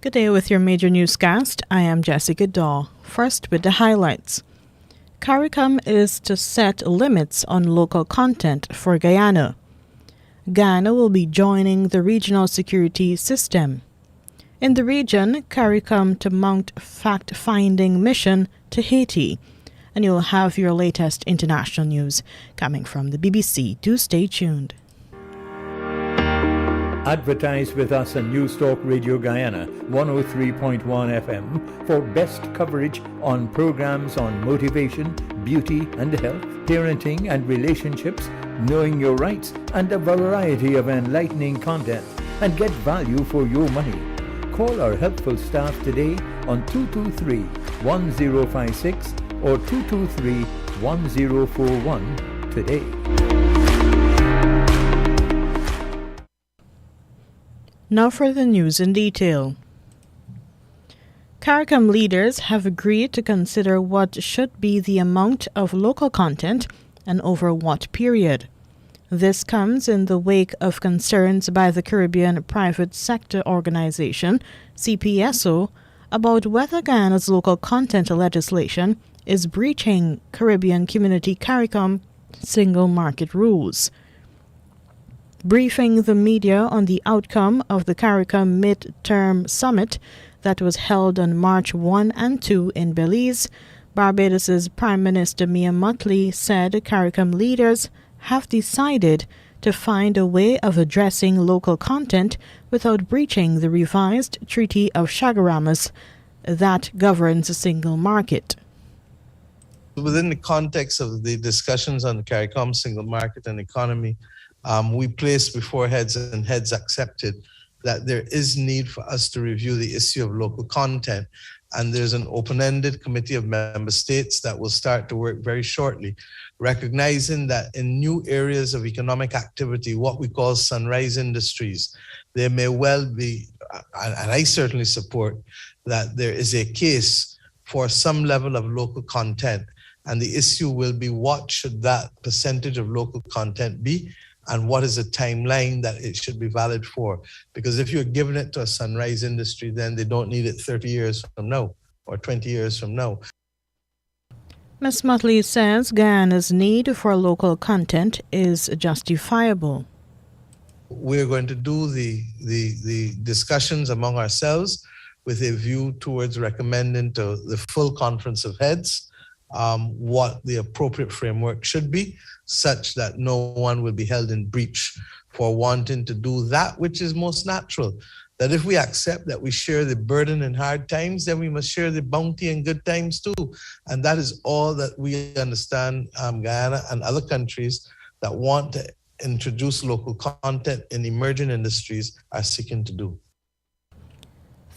Good day with your major newscast. I am Jessica Daw. First with the highlights. Caricom is to set limits on local content for Guyana. Guyana will be joining the regional security system. In the region, Caricom to mount fact-finding mission to Haiti. And you'll have your latest international news coming from the BBC. Do stay tuned. Advertise with us on News Talk Radio Guyana 103.1 FM for best coverage on programs on motivation, beauty and health, parenting and relationships, knowing your rights, and a variety of enlightening content, and get value for your money. Call our helpful staff today on 223-1056 or 223-1041 today. Now for the news in detail. Caricom leaders have agreed to consider what should be the amount of local content and over what period. This comes in the wake of concerns by the Caribbean Private Sector Organization, CPSO, about whether Guyana's local content legislation is breaching Caribbean Community Caricom single market rules. Briefing the media on the outcome of the Caricom Mid-Term Summit that was held on March 1 and 2 in Belize, Barbados' Prime Minister Mia Mottley said Caricom leaders have decided to find a way of addressing local content without breaching the revised Treaty of Chaguaramas that governs a single market. Within the context of the discussions on the Caricom single market and economy, we placed before heads and heads accepted that there is need for us to review the issue of local content. And there's an open-ended committee of member states that will start to work very shortly, recognizing that in new areas of economic activity, what we call sunrise industries, there may well be, and I certainly support, that there is a case for some level of local content. And the issue will be, what should that percentage of local content be? And what is the timeline that it should be valid for? Because if you're giving it to a sunrise industry, then they don't need it 30 years from now or 20 years from now. Ms. Mottley says Guyana's need for local content is justifiable. We're going to do the discussions among ourselves with a view towards recommending to the full conference of heads what the appropriate framework should be, such that no one will be held in breach for wanting to do that which is most natural. That if we accept that we share the burden in hard times, then we must share the bounty in good times too. And that is all that we understand Guyana and other countries that want to introduce local content in emerging industries are seeking to do.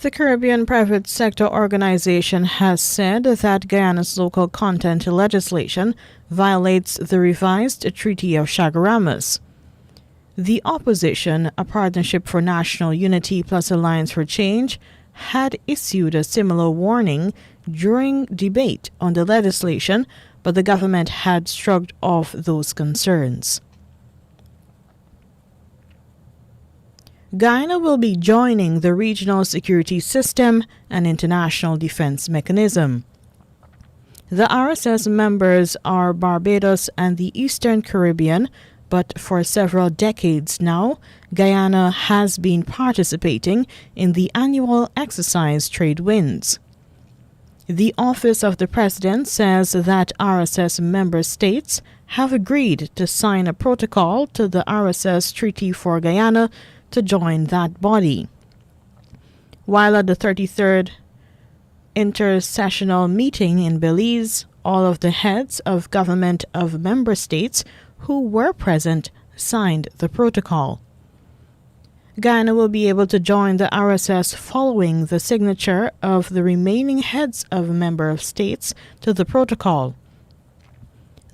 The Caribbean Private Sector Organization has said that Guyana's local content legislation violates the revised Treaty of Chaguaramas. The opposition, a Partnership for National Unity plus Alliance for Change, had issued a similar warning during debate on the legislation, but the government had shrugged off those concerns. Guyana will be joining the regional security system and international defense mechanism. The RSS members are Barbados and the Eastern Caribbean, but for several decades now, Guyana has been participating in the annual exercise Trade Winds. The Office of the President says that RSS member states have agreed to sign a protocol to the RSS Treaty for Guyana to join that body. While at the 33rd intersessional meeting in Belize, all of the heads of government of member states who were present signed the protocol. Guyana will be able to join the RSS following the signature of the remaining heads of member states to the protocol.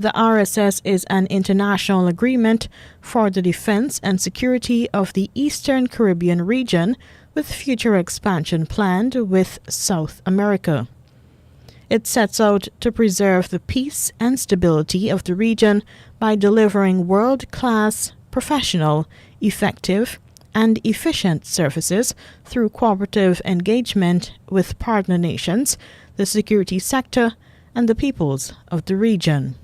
The RSS is an international agreement for the defense and security of the Eastern Caribbean region, with future expansion planned with South America. It sets out to preserve the peace and stability of the region by delivering world-class, professional, effective, and efficient services through cooperative engagement with partner nations, the security sector, and the peoples of the region.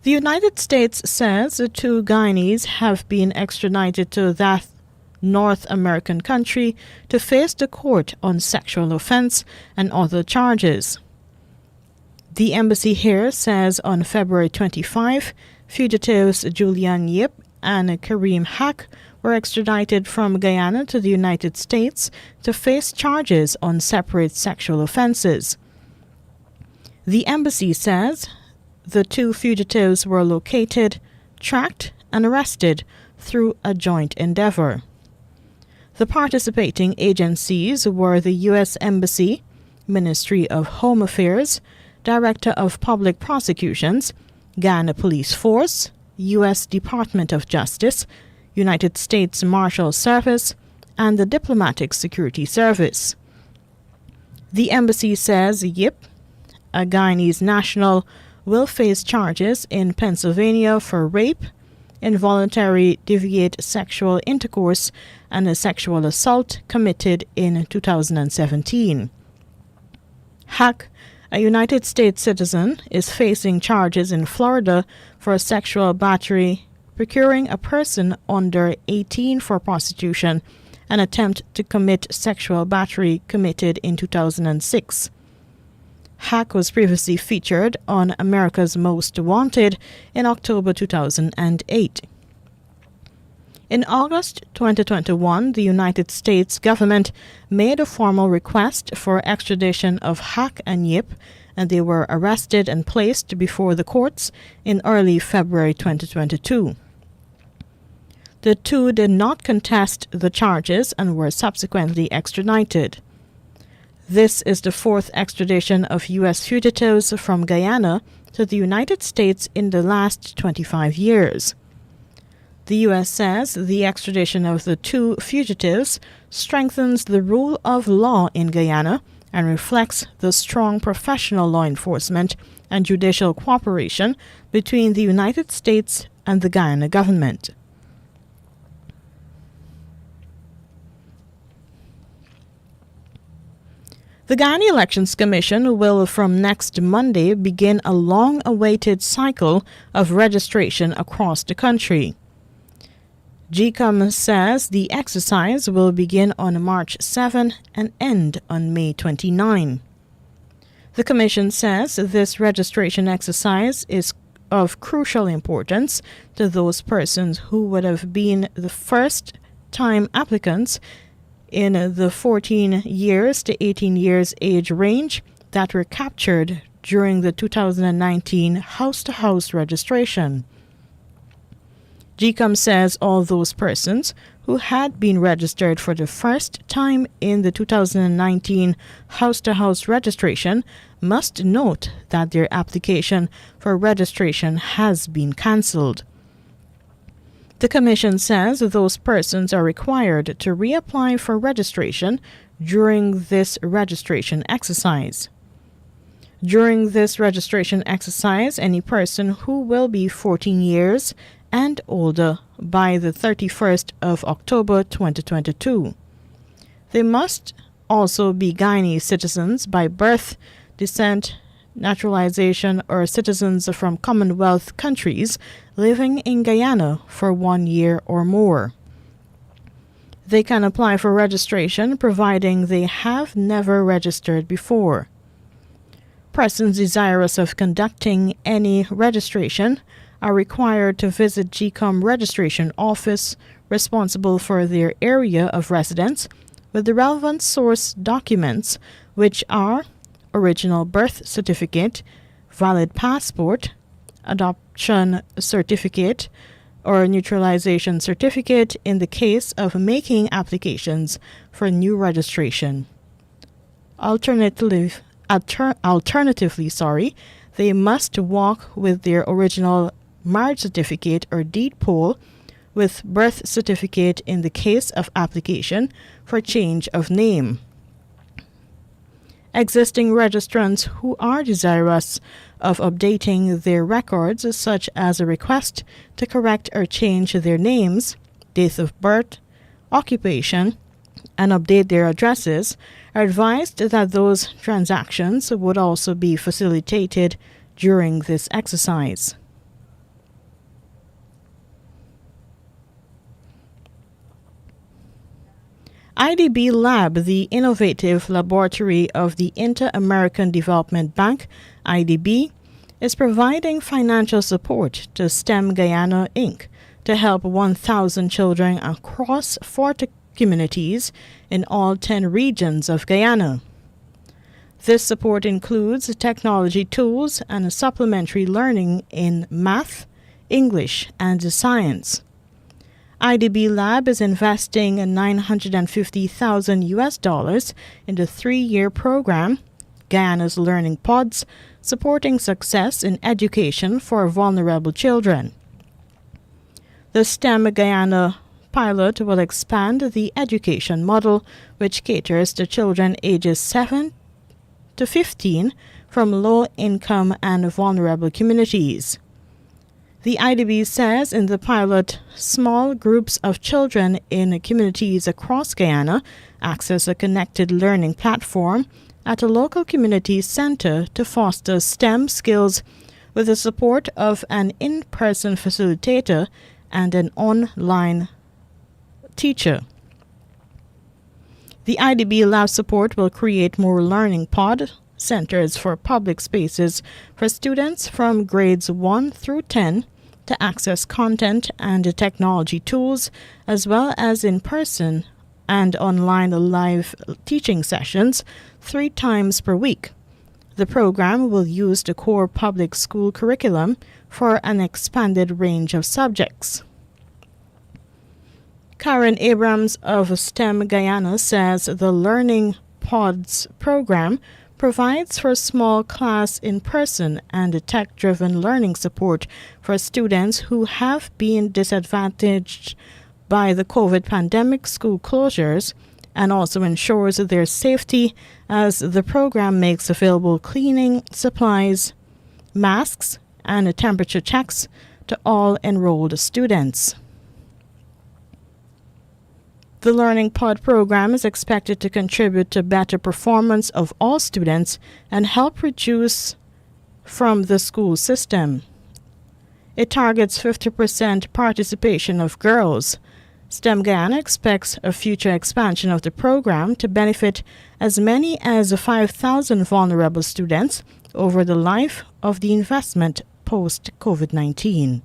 The United States says the 2 Guyanese have been extradited to that North American country to face the court on sexual offense and other charges. The embassy here says on February 25, fugitives Julian Yip and Kareem Hack were extradited from Guyana to the United States to face charges on separate sexual offenses. The embassy says the 2 fugitives were located, tracked, and arrested through a joint endeavor. The participating agencies were the U.S. Embassy, Ministry of Home Affairs, Director of Public Prosecutions, Guyana Police Force, U.S. Department of Justice, United States Marshal Service, and the Diplomatic Security Service. The embassy says Yip, a Guyanese national, will face charges in Pennsylvania for rape, involuntary deviate sexual intercourse, and a sexual assault committed in 2017. Hack, a United States citizen, is facing charges in Florida for sexual battery, procuring a person under 18 for prostitution, and attempt to commit sexual battery committed in 2006. Hack was previously featured on America's Most Wanted in October 2008. In August 2021, the United States government made a formal request for extradition of Hack and Yip, and they were arrested and placed before the courts in early February 2022. The 2 did not contest the charges and were subsequently extradited. This is the 4th extradition of U.S. fugitives from Guyana to the United States in the last 25 years. The U.S. says the extradition of the 2 fugitives strengthens the rule of law in Guyana and reflects the strong professional law enforcement and judicial cooperation between the United States and the Guyana government. The Guyana Elections Commission will from next Monday begin a long-awaited cycle of registration across the country. GCOM says the exercise will begin on March 7 and end on May 29. The Commission says this registration exercise is of crucial importance to those persons who would have been the first-time applicants in the 14 years to 18 years age range that were captured during the 2019 house-to-house registration. GCOM says all those persons who had been registered for the first time in the 2019 house-to-house registration must note that their application for registration has been cancelled. The Commission says those persons are required to reapply for registration during this registration exercise. During this registration exercise, any person who will be 14 years and older by the 31st of October 2022. They must also be Guyanese citizens by birth, descent, naturalization, or citizens from Commonwealth countries living in Guyana for 1 year or more. They can apply for registration providing they have never registered before. Persons desirous of conducting any registration are required to visit GCOM registration office responsible for their area of residence with the relevant source documents, which are original birth certificate, valid passport, adoption certificate, or neutralization certificate in the case of making applications for new registration. Alternatively, they must walk with their original marriage certificate or deed poll with birth certificate in the case of application for change of name. Existing registrants who are desirous of updating their records, such as a request to correct or change their names, date of birth, occupation, and update their addresses, are advised that those transactions would also be facilitated during this exercise. IDB Lab, the innovative laboratory of the Inter-American Development Bank, IDB, is providing financial support to STEM Guyana, Inc. to help 1,000 children across 40 communities in all 10 regions of Guyana. This support includes technology tools and supplementary learning in math, English, and science. IDB Lab is investing $950,000 in the 3-year program, Guyana's Learning Pods, supporting success in education for vulnerable children. The STEM Guyana pilot will expand the education model, which caters to children ages 7 to 15 from low-income and vulnerable communities. The IDB says in the pilot, small groups of children in communities across Guyana access a connected learning platform at a local community center to foster STEM skills with the support of an in-person facilitator and an online teacher. The IDB Lab support will create more learning pod centers for public spaces for students from grades 1 through 10 to access content and technology tools, as well as in-person and online live teaching sessions 3 times per week. The program will use the core public school curriculum for an expanded range of subjects. Karen Abrams of STEM Guyana says the Learning Pods program provides for small class in-person and tech-driven learning support for students who have been disadvantaged by the COVID pandemic school closures, and also ensures their safety as the program makes available cleaning supplies, masks, and temperature checks to all enrolled students. The Learning Pod program is expected to contribute to better performance of all students and help reduce from the school system. It targets 50% participation of girls. STEM Guyana expects a future expansion of the program to benefit as many as 5,000 vulnerable students over the life of the investment post-COVID-19.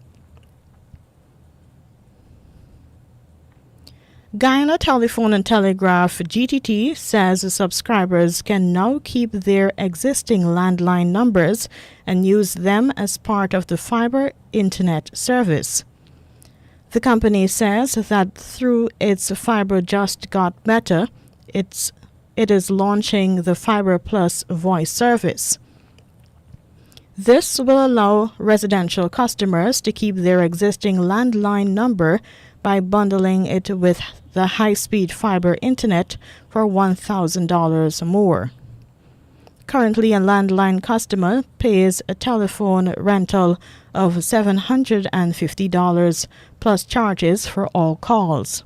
Guyana Telephone and Telegraph GTT says subscribers can now keep their existing landline numbers and use them as part of the fiber internet service. The company says that through its Fiber Just Got Better, it is launching the Fiber Plus voice service. This will allow residential customers to keep their existing landline number by bundling it with the high-speed fiber internet for $1,000 more. Currently, a landline customer pays a telephone rental of $750 plus charges for all calls.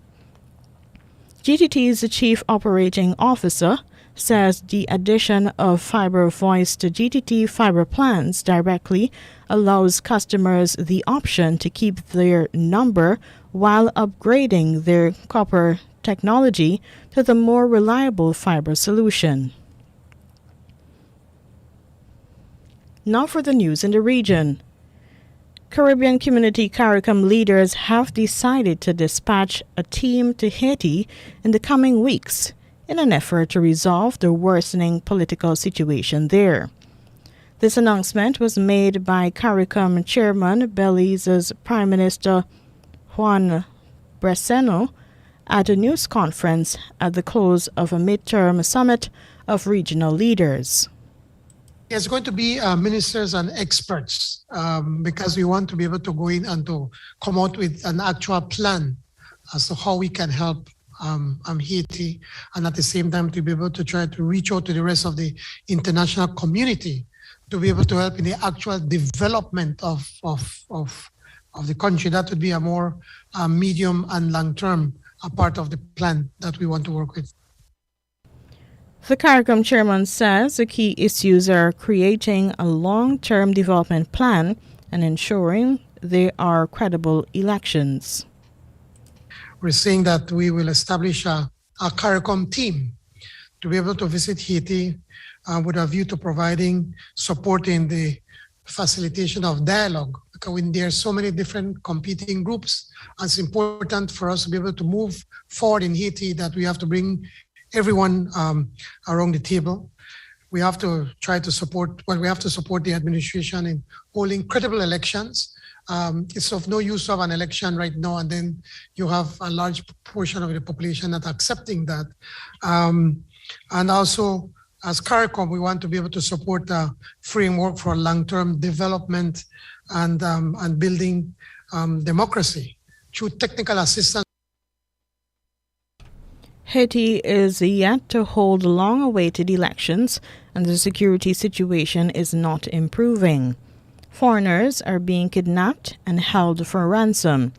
GTT's Chief Operating Officer says the addition of fiber voice to GTT fiber plans directly allows customers the option to keep their number while upgrading their copper technology to the more reliable fiber solution. Now for the news in the region. Caribbean community Caricom leaders have decided to dispatch a team to Haiti in the coming weeks in an effort to resolve the worsening political situation there. This announcement was made by Caricom Chairman Belize's Prime Minister Juan Breseno at a news conference at the close of a midterm summit of regional leaders. It's going to be ministers and experts because we want to be able to go in and to come out with an actual plan as to how we can help Haiti, and at the same time to be able to try to reach out to the rest of the international community to be able to help in the actual development of the country. That would be a more medium and long-term part of the plan that we want to work with. The Caricom chairman says the key issues are creating a long-term development plan and ensuring there are credible elections. We're saying that we will establish a Caricom team to be able to visit Haiti with a view to providing support in the facilitation of dialogue. Because when there are so many different competing groups, it's important for us to be able to move forward in Haiti that we have to bring everyone around the table. We have to try to support, we have to support the administration in holding credible elections. It's of no use to have an election right now and then you have a large portion of the population not accepting that. And also, as Caricom, we want to be able to support a framework for long-term development and building democracy through technical assistance. Haiti is yet to hold long-awaited elections, and the security situation is not improving. Foreigners are being kidnapped and held for ransom.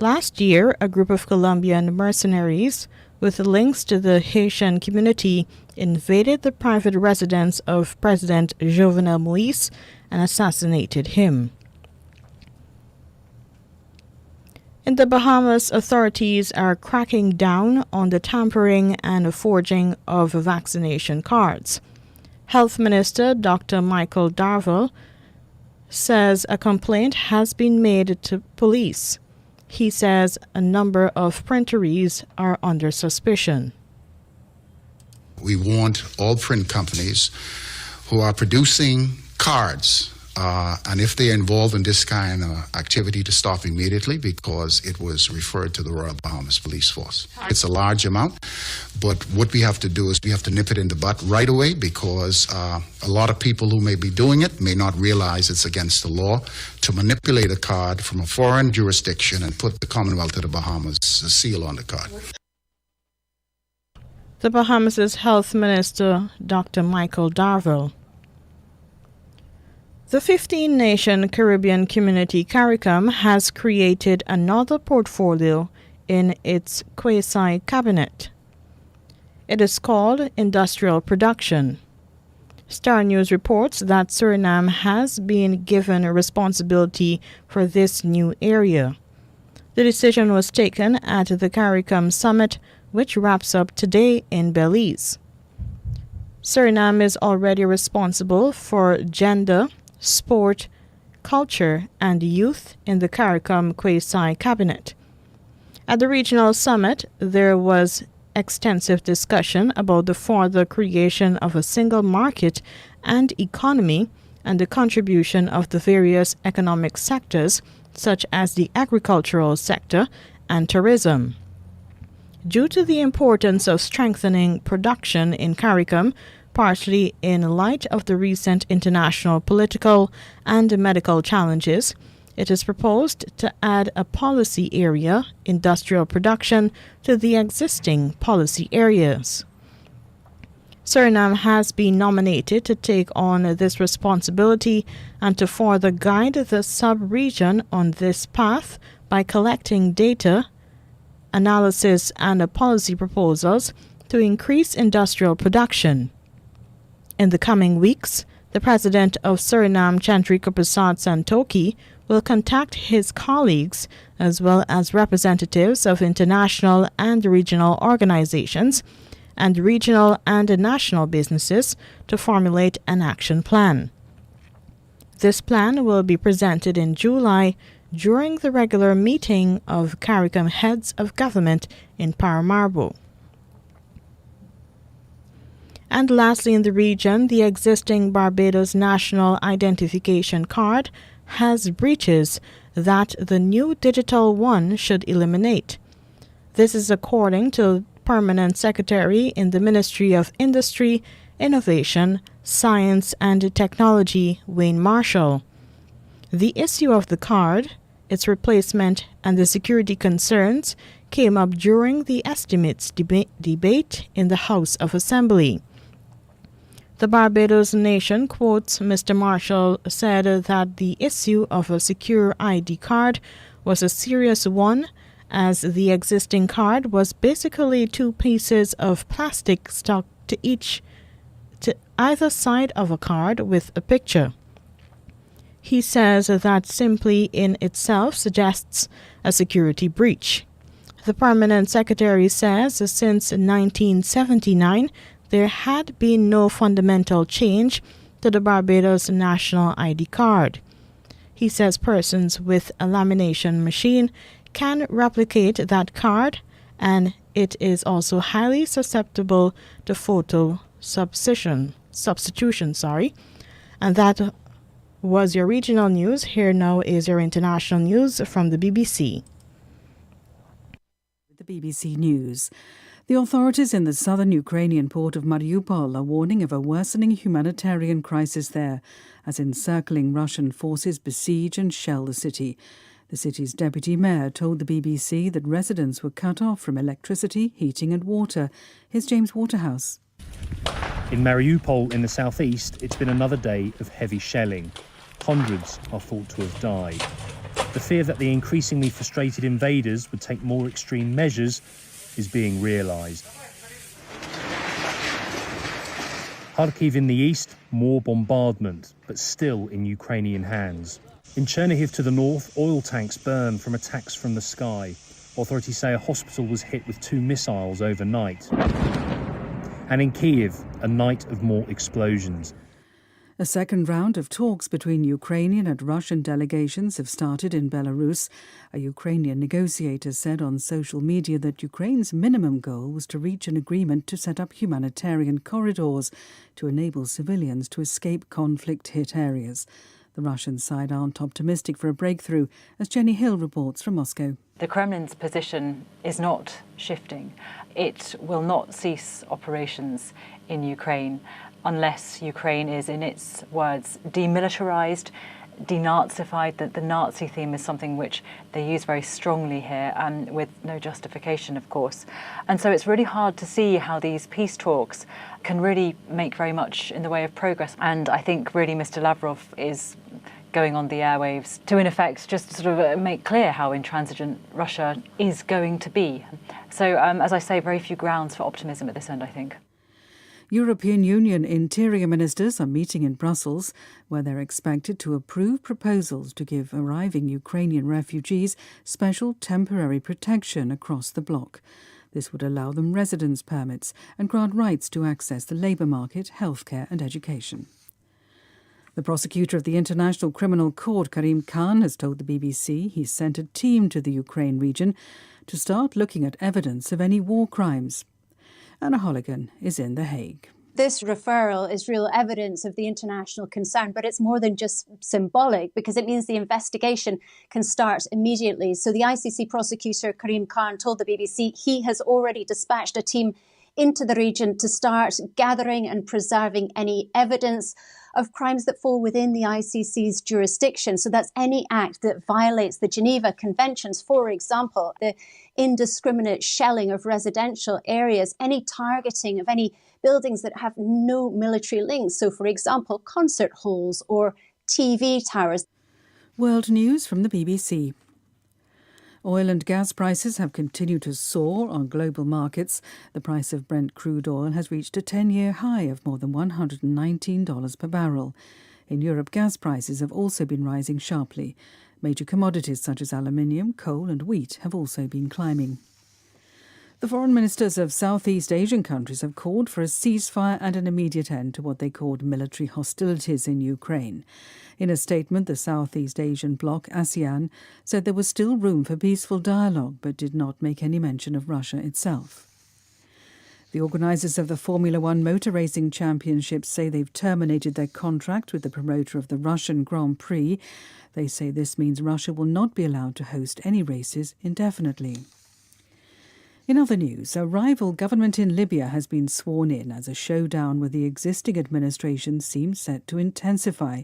Last year, a group of Colombian mercenaries with links to the Haitian community invaded the private residence of President Jovenel Moïse and assassinated him. In the Bahamas, authorities are cracking down on the tampering and forging of vaccination cards. Health Minister Dr. Michael Darville says a complaint has been made to police. He says a number of printeries are under suspicion. We want all print companies who are producing cards, and if they are involved in this kind of activity, to stop immediately because it was referred to the Royal Bahamas Police Force. It's a large amount, but what we have to do is we have to nip it in the butt right away because a lot of people who may be doing it may not realize it's against the law to manipulate a card from a foreign jurisdiction and put the Commonwealth of the Bahamas seal on the card. The Bahamas' Health Minister, Dr. Michael Darville. The 15-nation Caribbean community Caricom has created another portfolio in its quasi-cabinet. It is called Industrial Production. Star News reports that Suriname has been given responsibility for this new area. The decision was taken at the Caricom Summit, which wraps up today in Belize. Suriname is already responsible for gender, sport, culture, and youth in the Caricom quasi-cabinet. At the regional summit, there was extensive discussion about the further creation of a single market and economy and the contribution of the various economic sectors, such as the agricultural sector and tourism. Due to the importance of strengthening production in Caricom, partly in light of the recent international political and medical challenges, it is proposed to add a policy area, industrial production, to the existing policy areas. Suriname has been nominated to take on this responsibility and to further guide the sub-region on this path by collecting data, analysis, and policy proposals to increase industrial production. In the coming weeks, the president of Suriname, Chandrika Prasad Santokhi, will contact his colleagues as well as representatives of international and regional organizations and regional and national businesses to formulate an action plan. This plan will be presented in July during the regular meeting of Caricom heads of government in Paramaribo. And lastly, in the region, the existing Barbados National Identification Card has breaches that the new digital one should eliminate. This is according to Permanent Secretary in the Ministry of Industry, Innovation, Science and Technology, Wayne Marshall. The issue of the card, its replacement, and the security concerns came up during the estimates debate in the House of Assembly. The Barbados Nation quotes Mr. Marshall said that the issue of a secure ID card was a serious one, as the existing card was basically two pieces of plastic stuck to either side of a card with a picture. He says that simply in itself suggests a security breach. The Permanent Secretary says since 1979 there had been no fundamental change to the Barbados National ID card. He says persons with a lamination machine can replicate that card, and it is also highly susceptible to photo substitution. And that was your regional news. Here now is your international news from the BBC. The BBC News. The authorities in the southern Ukrainian port of Mariupol are warning of a worsening humanitarian crisis there, as encircling Russian forces besiege and shell the city. The city's deputy mayor told the BBC that residents were cut off from electricity, heating and water. Here's James Waterhouse. In Mariupol in the southeast, it's been another day of heavy shelling. Hundreds are thought to have died. The fear that the increasingly frustrated invaders would take more extreme measures is being realised. Kharkiv in the east, more bombardment, but still in Ukrainian hands. In Chernihiv to the north, oil tanks burn from attacks from the sky. Authorities say a hospital was hit with 2 missiles overnight. And in Kyiv, a night of more explosions. A second round of talks between Ukrainian and Russian delegations have started in Belarus. A Ukrainian negotiator said on social media that Ukraine's minimum goal was to reach an agreement to set up humanitarian corridors to enable civilians to escape conflict-hit areas. The Russian side aren't optimistic for a breakthrough, as Jenny Hill reports from Moscow. The Kremlin's position is not shifting. It will not cease operations in Ukraine unless Ukraine is, in its words, demilitarized, denazified. That the Nazi theme is something which they use very strongly here, and with no justification, of course. And so it's really hard to see how these peace talks can really make very much in the way of progress. And I think really Mr. Lavrov is going on the airwaves to, in effect, just sort of make clear how intransigent Russia is going to be. So, as I say, very few grounds for optimism at this end, I think. European Union interior ministers are meeting in Brussels, where they're expected to approve proposals to give arriving Ukrainian refugees special temporary protection across the bloc. This would allow them residence permits and grant rights to access the labour market, healthcare and education. The prosecutor of the International Criminal Court, Caricom, has told the BBC he's sent a team to the Ukraine region to start looking at evidence of any war crimes. Anna Holligan is in The Hague. This referral is real evidence of the international concern, but it's more than just symbolic because it means the investigation can start immediately. So the ICC prosecutor, Caricom, told the BBC he has already dispatched a team into the region to start gathering and preserving any evidence of crimes that fall within the ICC's jurisdiction. So that's any act that violates the Geneva Conventions, for example, the indiscriminate shelling of residential areas, any targeting of any buildings that have no military links. So, for example, concert halls or TV towers. World news from the BBC. Oil and gas prices have continued to soar on global markets. The price of Brent crude oil has reached a 10-year high of more than $119 per barrel. In Europe, gas prices have also been rising sharply. Major commodities such as aluminium, coal and wheat have also been climbing. The foreign ministers of Southeast Asian countries have called for a ceasefire and an immediate end to what they called military hostilities in Ukraine. In a statement, the Southeast Asian bloc, ASEAN, said there was still room for peaceful dialogue, but did not make any mention of Russia itself. The organisers of the Formula One motor racing championships say they've terminated their contract with the promoter of the Russian Grand Prix. They say this means Russia will not be allowed to host any races indefinitely. In other news, a rival government in Libya has been sworn in as a showdown with the existing administration seems set to intensify.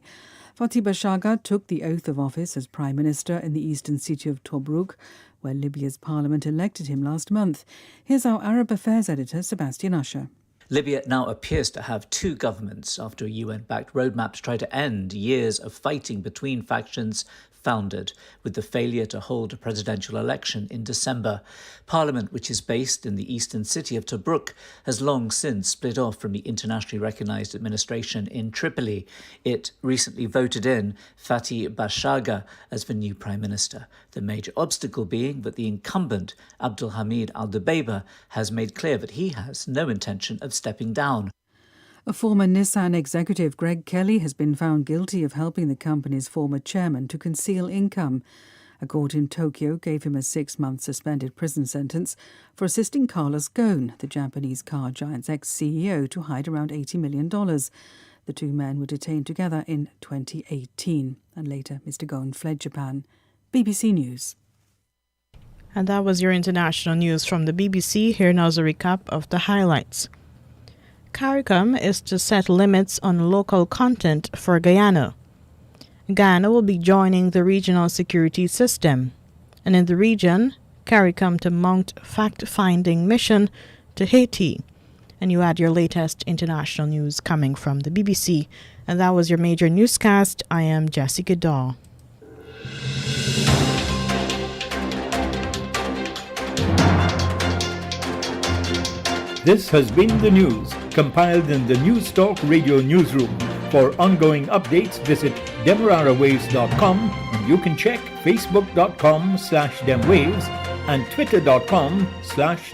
Fatih Bashaga took the oath of office as Prime Minister in the eastern city of Tobruk, where Libya's parliament elected him last month. Here's our Arab Affairs editor, Sebastian Usher. Libya now appears to have two governments after a UN-backed roadmap to try to end years of fighting between factions foundered with the failure to hold a presidential election in December. Parliament, which is based in the eastern city of Tobruk, has long since split off from the internationally recognised administration in Tripoli. It recently voted in Fatih Bashaga as the new prime minister, the major obstacle being that the incumbent Abdulhamid al-Dubeiba has made clear that he has no intention of stepping down. A former Nissan executive, Greg Kelly, has been found guilty of helping the company's former chairman to conceal income. A court in Tokyo gave him a 6-month suspended prison sentence for assisting Carlos Ghosn, the Japanese car giant's ex-CEO, to hide around $80 million. The two men were detained together in 2018, and later Mr. Ghosn fled Japan. BBC News. And that was your international news from the BBC. Here now is a recap of the highlights. Caricom is to set limits on local content for Guyana. Guyana will be joining the regional security system. And in the region, Caricom to mount fact-finding mission to Haiti. And you had your latest international news coming from the BBC. And that was your major newscast. I am Jessica Daw. This has been the news, compiled in the News Talk Radio newsroom. For ongoing updates, visit demerarawaves.com, and you can check facebook.com/demwaves and twitter.com/